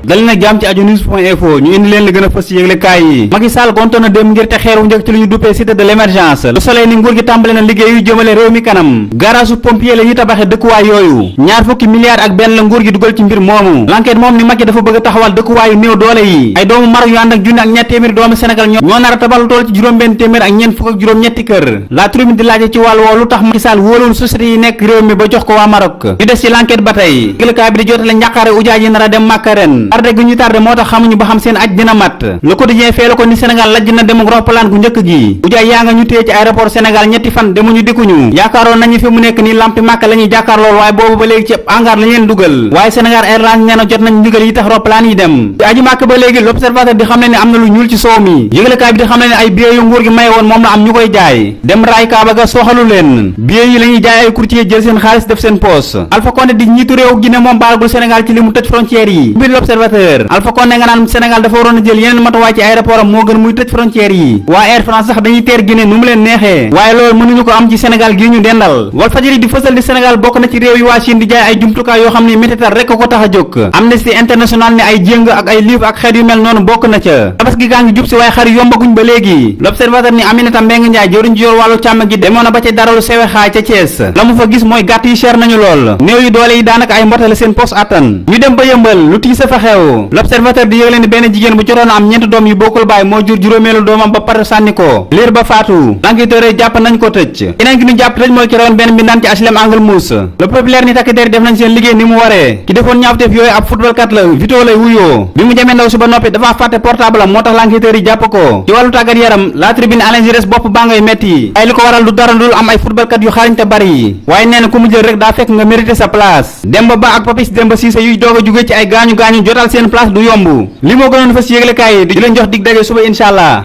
dali nag jàmm ci aju news.info ñu indi leen li gën a fës ci yëglekaay yi. Macky Sall gontoon na dem ngir te xeeru njëkk ci lu ñu duppee cité de l'émergence. Le Soleil ni nguur gi tàmbale na liggéey yu jëmale réew mi kanam. garage pompier la ñuy tabaxe dëkkuwaay yooyu. ñaar fukki milliards ak benn la nguur gi dugal ci mbir moomu. L'enquête moom ni Macky dafa bëgg a taxawal dëkkuwaayu néew doole yi. ay doomu Maroc yu ànd ak junni ak ñett téeméeri doomu Sénégal ñoo nar a tabal tool ci juróom-benn téeméer ak ñeent fukk ak juróom-ñetti kër. La Tribune di laaje ci wàll woowu lu tax Macky Sall wóolul société yi nekk réew mi ba jox ko waa Maroc. ñu des ci l'enquête ba tey yëglekaay bi di jotale njàqaare ujaaj yi nar a dem Màkka ren. tardé gu ñu tardé moo tax xamuñu ba xam seen aj dina mat. Le Quotidien feelu ko ni Sénégal lajj na dem ak roppalaan gu njëkk gi. ujaaj yaa nga ñu téye ci aéroport Sénégal ñetti fan demuñu dikkuñu. yaakaaroon nañu fi mu nekk ni lampi Màkka la ñuy jàkkaarlool waaye boobu ba léegi ci hangar la leen dugal. waaye Sénégal Airlines nee na jot nañ ndigal yi tax roppalaan yi dem. ci aji Màkka ba léegi l'Observateur di xam ne am na lu ñuul ci soow mi. yëglekaay bi di xam ne ay billets yu nguur gi maye woon moom la am ñu koy jaay. dem raay Kaaba ga sooxalu leen. billets yi la ñuy jaay ay courtier jël seen xaalis def seen poos. Alpha Condé di njiitu réew gi ne moom baalagul Sénégal ci li mu tëj frontières yi. biir l'Observateur Alpha Condé nga naan Sénégal dafa waroon a jël yeneen matuwaay ci aéroport am moo gën muy tëj frontières yi. waa Air France sax dañuy teer Guinée nu mu leen neexee. waaye loolu mënuñu ko am ci Sénégal gii ñu dendal. Walfadjri di fësal di Sénégal bokk na ci réew yi waa Chine di jaay ay jumtukaay yoo xam ne mététal rek ko tax a jóg. Amnesty International ne ay jéng ak ay livre ak xeet yu mel noonu bokk na ca. tabaski gaa ngi jub si waaye xar yombaguñ ba léegi. l'Observateur ni Aminata Mbengue Ndiaye jëwriñ ji yor wàllu càmm gi demoon na ba ca daralu sewe xaay ca Thiès. la mu fa gis mooy gàtt yi cher nañu lool. néew yi doole yi daanaka ay mbotale seen poste attan. ñu dem ba yëmbal lu tiis fa xew. l'Observateur di yëgle ni benn jigéen bu jotoon am ñeenti doom yu bokkul baay moo jur juróomeelu doomam ba pare sànni ko. liir ba faatu. l'enquêteur jàpp nañ ko tëj. keneen ki ñu jàpp tëj mooy ki rewoon benn mbindaan ci HLM Angle Mousse. Le Populaire ni takk der def nañ seen liggéey ni mu waree. ki defoon ñaawteef yooyu ab footballkat la Vito lay wuyoo. bi mu jamee ndaw si ba noppi dafa fàtte portable am moo tax l'enquêteur yi jàpp ko. ci wàllu tàggat yaram La Tribune Alain Giresse bopp baa ngay metti. ay li ko waral du dara dul am ay footballkat yu xarañ te bari. waaye nee na ku mu jël rek daa fekk nga mérité sa place. Demba Ba ak Papis Demba Cissé yuy doog a jóge ci ay gaañu jotal seen place du yomb. li moo gënoon fa ci yëglekaay yi di leen jox dig daje suba inshallah.